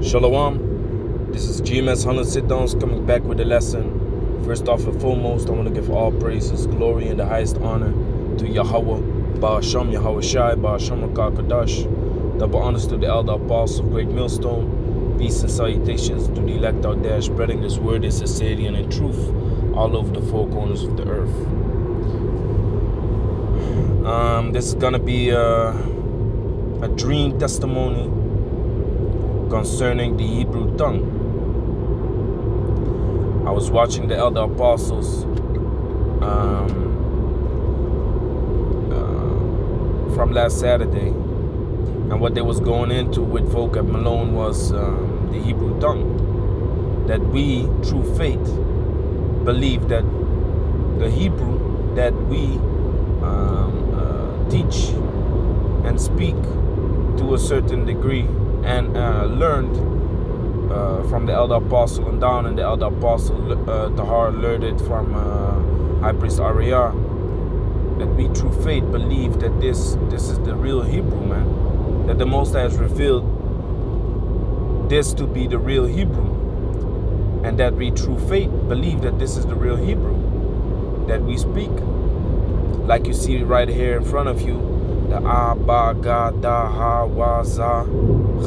Shalom, this is GMS 100 Sit-Downs coming back with a lesson. First off and foremost, I want to give all praises, glory, and the highest honor to Yahweh, Ba'asham Yahweh Shai, Ba'asham Rakah Kadash. Double honors to the elder apostles of Great Millstone. Peace and salutations to the elect out there, spreading this word in sincerity and in truth all over the four corners of the earth. This is going to be a dream testimony concerning the Hebrew tongue. I was watching the elder apostles from last Saturday, and what they was going into with folk at Malone was the Hebrew tongue. That we, through faith, believe that the Hebrew that we teach and speak to a certain degree and learned from the elder apostle and down, and the elder apostle Tahar learned it from High Priest Ariah, that we through faith believe that this is the real Hebrew, man. That the Most High has revealed this to be the real Hebrew, and that we through faith believe that this is the real Hebrew that we speak. Like you see right here in front of you, the Abba, Ga, Da, Ha, Wa, Za,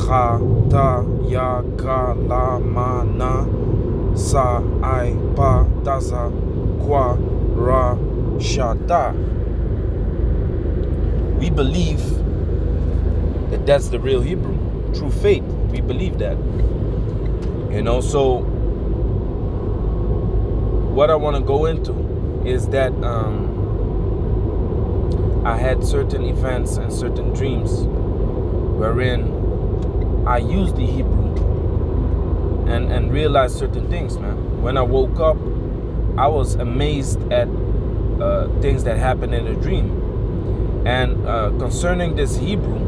Cha, Ta, Ya, Ka, La, Ma, Na, Sa, I, Pa, Daza, Kwa, Ra, Sha, Ta. We believe that that's the real Hebrew. Through faith, we believe that. So what I want to go into is that I had certain events and certain dreams wherein I used the Hebrew and realized certain things, man. When I woke up, I was amazed at things that happened in a dream. And concerning this Hebrew,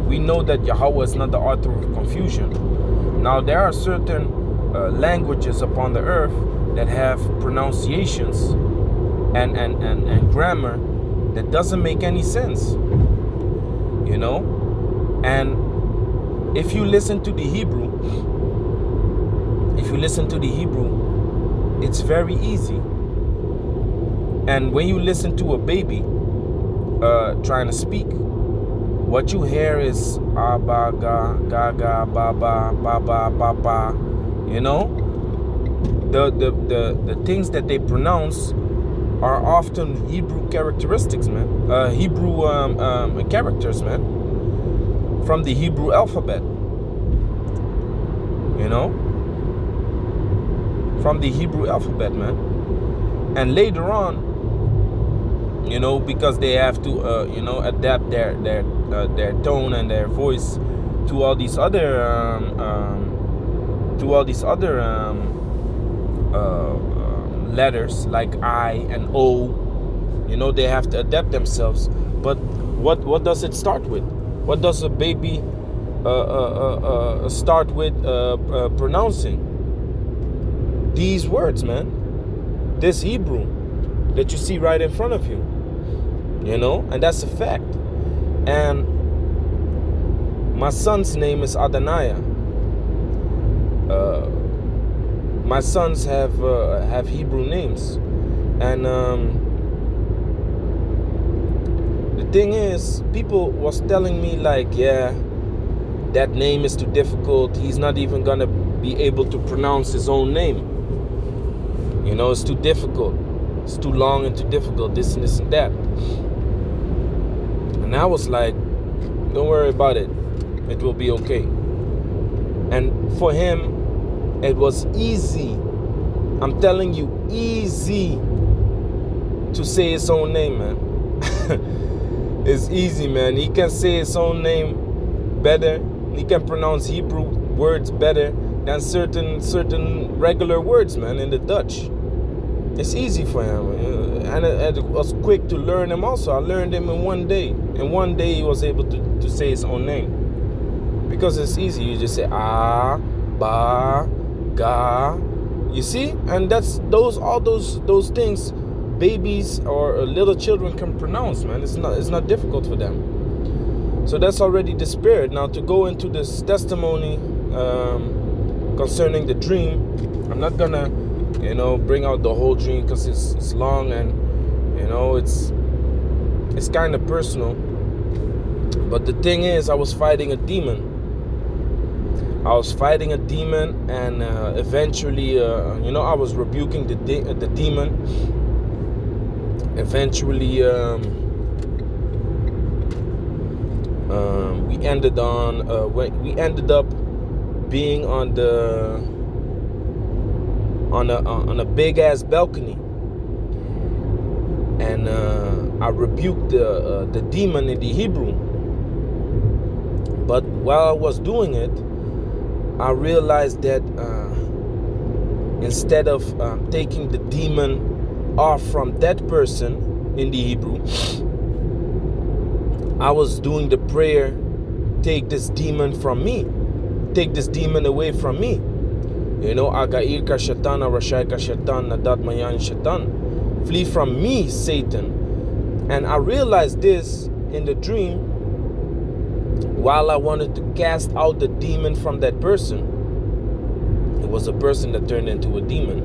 we know that Yahweh is not the author of confusion. Now, there are certain languages upon the earth that have pronunciations and grammar that doesn't make any sense, and if you listen to the Hebrew, it's very easy. And when you listen to a baby trying to speak, what you hear is Abba, Ga, Gaga, Baba, Baba, Baba. The things that they pronounce are often Hebrew characteristics, man. Hebrew characters, man. From the Hebrew alphabet. From the Hebrew alphabet, man. And later on, because they have to, adapt their tone and their voice to all these other, letters like I and O. They have to adapt themselves. But what does it start with? What does a baby start with pronouncing? These words, man. This Hebrew that you see right in front of you. And that's a fact. And my son's name is Adonaiah. My sons have Hebrew names, and the thing is, people was telling me like, yeah, that name is too difficult. He's not even gonna be able to pronounce his own name. It's too difficult. It's too long and too difficult. This and this and that. And I was like, don't worry about it. It will be okay. And for him, it was easy. I'm telling you, easy to say his own name, man. It's easy, man. He can say his own name better. He can pronounce Hebrew words better than certain regular words, man, in the Dutch. It's easy for him. And it was quick to learn him also. I learned him in one day. In one day, he was able to say his own name. Because it's easy. You just say, ah, ba, Ga, you see, and that's all those things babies or little children can pronounce, man. It's not difficult for them. So that's already the spirit. Now to go into this testimony concerning the dream, I'm not gonna, bring out the whole dream because it's long and, it's kind of personal. But the thing is, I was fighting a demon. And eventually, I was rebuking the demon. Eventually, we ended up being on a big ass balcony, and I rebuked the demon in the Hebrew. But while I was doing it, I realized that instead of taking the demon off from that person in the Hebrew, I was doing the prayer, take this demon from me. Take this demon away from me. Agair ka shaitan, arashai ka shaitan, nadat mayan shaitan. Flee from me, Satan. And I realized this in the dream while I wanted to cast out the demon from that person. It was a person that turned into a demon,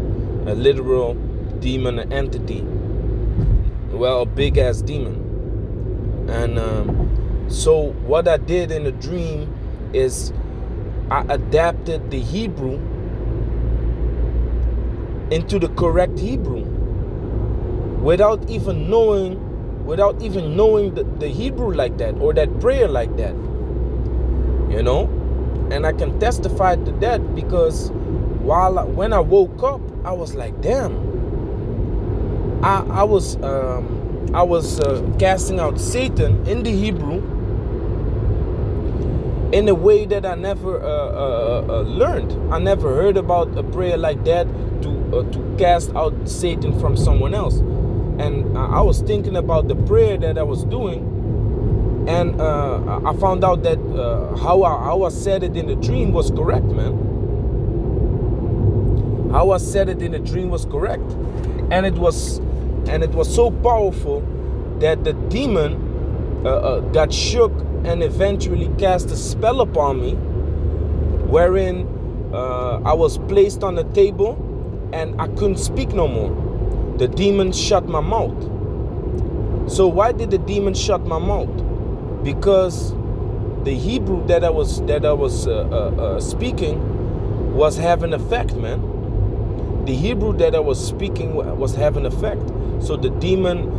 a literal demon, an entity. Well, a big ass demon. And so what I did in the dream is I adapted the Hebrew into the correct Hebrew without even knowing the Hebrew like that, or that prayer like that. And I can testify to that because when I woke up, I was like, damn. I was casting out Satan in the Hebrew in a way that I never learned. I never heard about a prayer like that to cast out Satan from someone else. And I was thinking about the prayer that I was doing, and I found out that how I said it in the dream was correct, man. How I said it in the dream was correct, and it was so powerful that the demon got shook and eventually cast a spell upon me, wherein I was placed on the table and I couldn't speak no more. The demon shut my mouth. So why did the demon shut my mouth? Because the Hebrew that I was speaking was having effect, man. The Hebrew that I was speaking was having effect. So the demon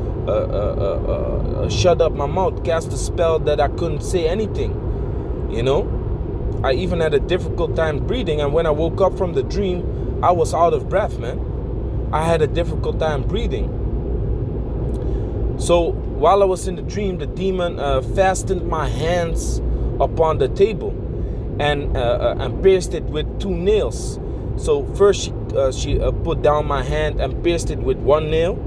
shut up my mouth, cast a spell that I couldn't say anything. I even had a difficult time breathing, and when I woke up from the dream, I was out of breath, man. I had a difficult time breathing. So while I was in the dream, the demon fastened my hands upon the table and pierced it with 2 nails. So first she put down my hand and pierced it with 1 nail.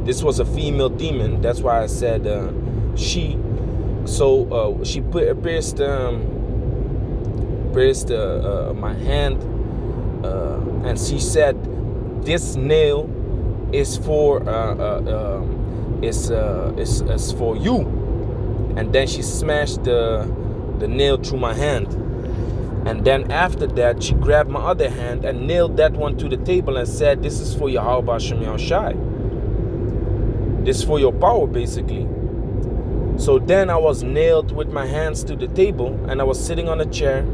This was a female demon. That's why I said she. So she pierced my hand, and she said, "This nail is for is for you." And then she smashed the nail through my hand. And then after that, she grabbed my other hand and nailed that one to the table and said, "This is for Yahweh Hashem Yahushai. This is for your power," basically. So then I was nailed with my hands to the table, and I was sitting on a chair,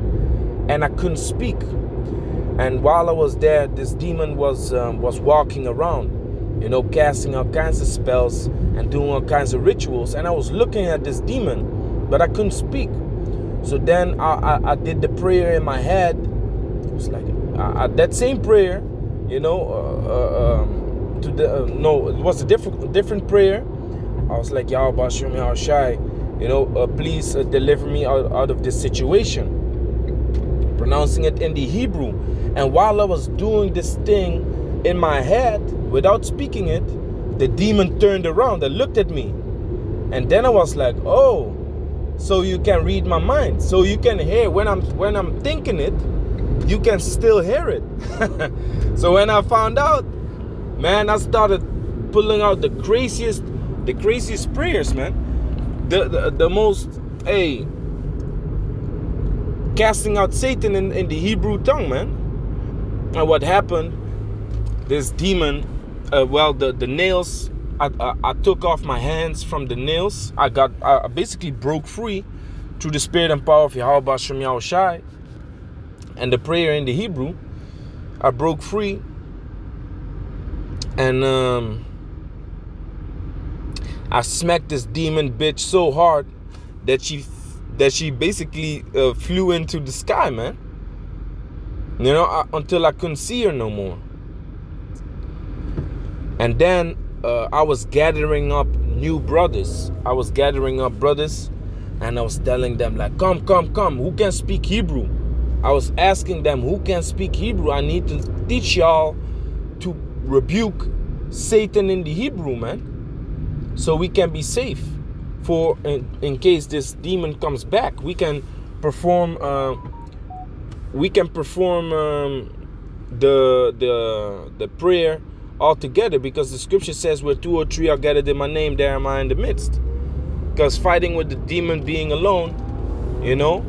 and I couldn't speak. And while I was there, this demon was walking around, casting all kinds of spells and doing all kinds of rituals. And I was looking at this demon, but I couldn't speak. So then I did the prayer in my head. It was like that same prayer, it was a different prayer. I was like, Yahweh Hashem Yahushai, please deliver me out of this situation. Pronouncing it in the Hebrew. And while I was doing this thing in my head, without speaking it, the demon turned around and looked at me. And then I was like, oh, so you can read my mind. So you can hear when I'm thinking it, you can still hear it. So when I found out, man, I started pulling out the craziest prayers, man. The most hey, casting out Satan in the Hebrew tongue, man. And what happened, this demon, the nails, I took off my hands from the nails. I basically broke free through the spirit and power of Yahweh B'Shem Yahushai and the prayer in the Hebrew. I broke free, and I smacked this demon bitch so hard that she basically flew into the sky, man. You know, until I couldn't see her no more. And then I was gathering up new brothers. I was gathering up brothers, and I was telling them, like, come, who can speak Hebrew? I was asking them, who can speak Hebrew? I need to teach y'all to rebuke Satan in the Hebrew, man, so we can be safe. For in case this demon comes back, we can perform the prayer all together, because the scripture says, where 2 or 3 are gathered in my name, there am I in the midst. Because fighting with the demon being alone, you know,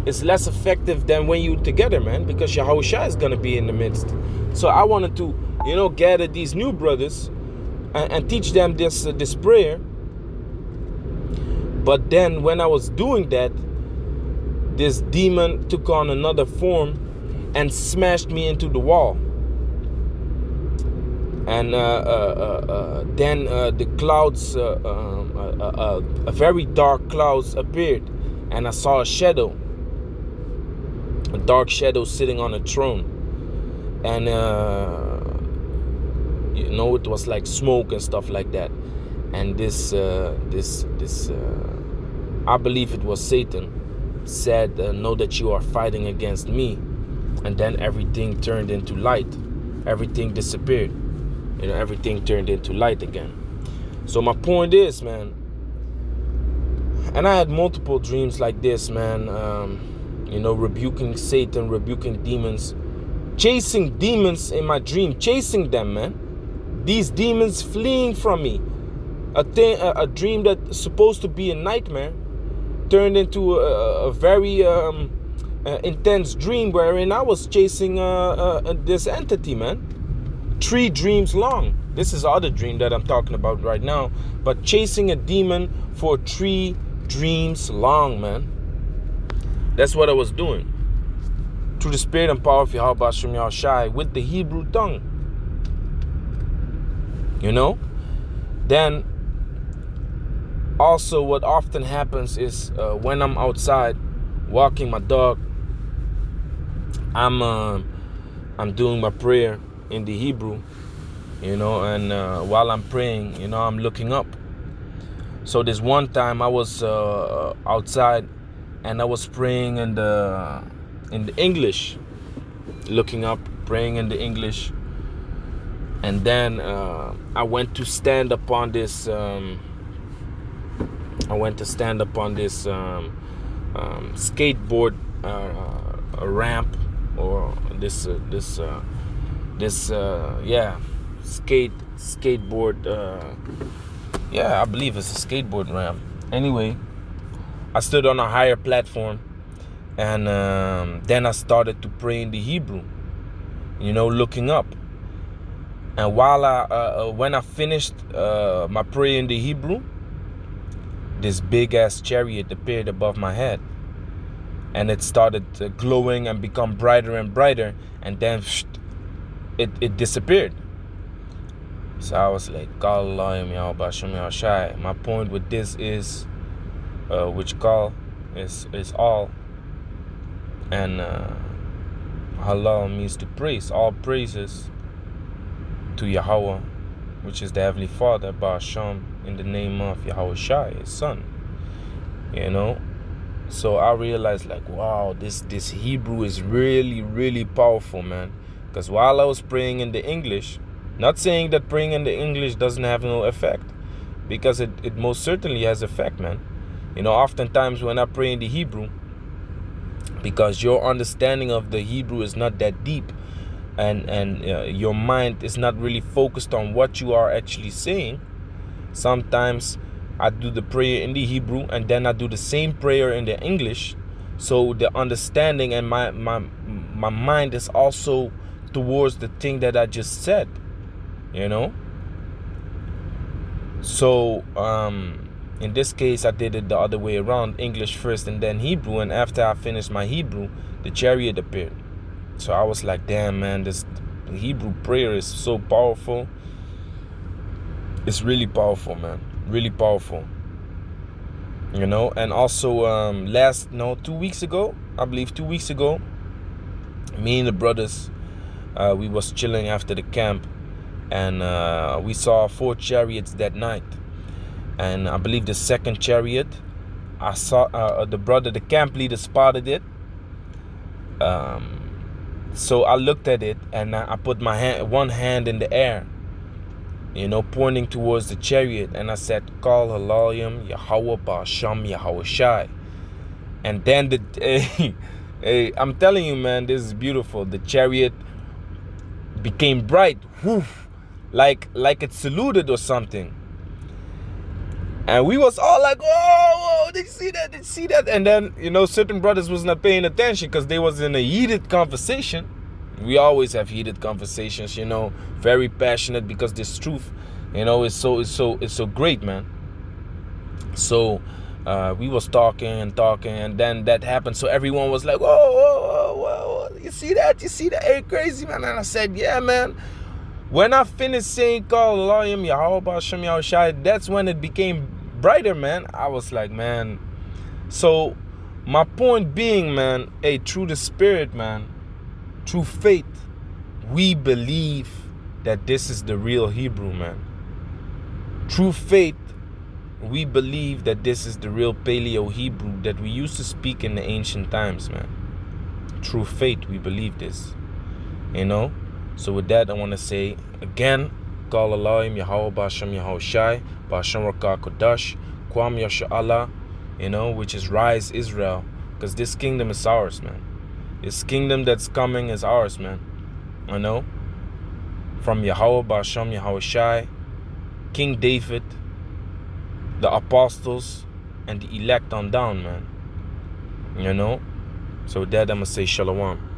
it's less effective than when you together, man, because Yahushua is going to be in the midst. So I wanted to, you know, gather these new brothers and teach them this prayer. But then when I was doing that, this demon took on another form and smashed me into the wall. And then the clouds, a very dark clouds appeared, and I saw a dark shadow sitting on a throne. And you know, it was like smoke and stuff like that. And this I believe it was Satan, said, know that you are fighting against me. And then everything turned into light. Everything disappeared. You know, everything turned into light again. So my point is, man, and I had multiple dreams like this, man, you know, rebuking Satan, rebuking demons, chasing demons in my dream, chasing them, man. These demons fleeing from me. A dream that's supposed to be a nightmare turned into a very intense dream, wherein I was chasing this entity, man. 3 dreams long. This is the other dream that I'm talking about right now. But chasing a demon for 3 dreams long, man. That's what I was doing. Through the spirit and power of Yahweh B'Shem Yahushai with the Hebrew tongue. You know? Then also what often happens is when I'm outside walking my dog, I'm doing my prayer in the Hebrew, you know, and while I'm praying, you know, I'm looking up. So this one time I was outside, and I was praying in the English, looking up, praying in the English, and then I went to stand upon this. Skateboard ramp, or skateboard. I believe it's a skateboard ramp. Anyway, I stood on a higher platform, and then I started to pray in the Hebrew, you know, looking up. And while when I finished my prayer in the Hebrew, this big ass chariot appeared above my head, and it started glowing and become brighter and brighter, and then it disappeared. So I was like, my point with this is, which call is all, and halal means to praise. All praises to Yahweh, which is the Heavenly Father, Ba'Shem, in the name of Yahushua, his son. You know? So I realized, like, wow, this Hebrew is really, really powerful, man. Because while I was praying in the English, not saying that praying in the English doesn't have no effect, because it most certainly has effect, man. You know, oftentimes when I pray in the Hebrew, because your understanding of the Hebrew is not that deep, and your mind is not really focused on what you are actually saying, sometimes I do the prayer in the Hebrew, and then I do the same prayer in the English. So the understanding and my mind is also towards the thing that I just said, you know. So in this case, I did it the other way around, English first and then Hebrew. And after I finished my Hebrew, the chariot appeared. So I was like, damn, man, this Hebrew prayer is so powerful. It's really powerful, man. Really powerful. You know, and also 2 weeks ago, I believe 2 weeks ago, me and the brothers, we was chilling after the camp, and we saw 4 chariots that night. And I believe the second chariot, I saw the camp leader spotted it. So I looked at it, and I put my one hand in the air, you know, pointing towards the chariot, and I said, "Call Halayim Yahweh Ba'asham Yahweh Shai." And then I'm telling you, man, this is beautiful. The chariot became bright, woof, like it saluted or something. And we was all like, "Whoa, did you see that? Did you see that?" And then, you know, certain brothers was not paying attention because they was in a heated conversation. We always have heated conversations, you know, very passionate, because this truth, you know, is so great, man. So we was talking, and then that happened. So everyone was like, whoa, you see that? Hey, crazy, man. And I said, yeah, man. When I finished saying Call Elohim Yahweh Ba'Shem Yahweh Shai, that's when it became brighter, man. I was like, man. So my point being, man, hey, through the Spirit, man, through faith, we believe that this is the real Hebrew, man. Through faith, we believe that this is the real Paleo Hebrew that we used to speak in the ancient times, man. Through faith, we believe this, you know. So with that, I want to say again, Kal Elohim Yahweh Ba'Shem Yahweh Shai Ba'Shem Rakah Kodash Kwam Yasha'Allah, you know, which is Rise Israel, because this kingdom is ours, man. This kingdom that's coming is ours, man. I know. From Yahweh Ba'Shem Yahweh Shai, King David, the apostles, and the elect on down, man. You know. So with that, I'm gonna say Shalom.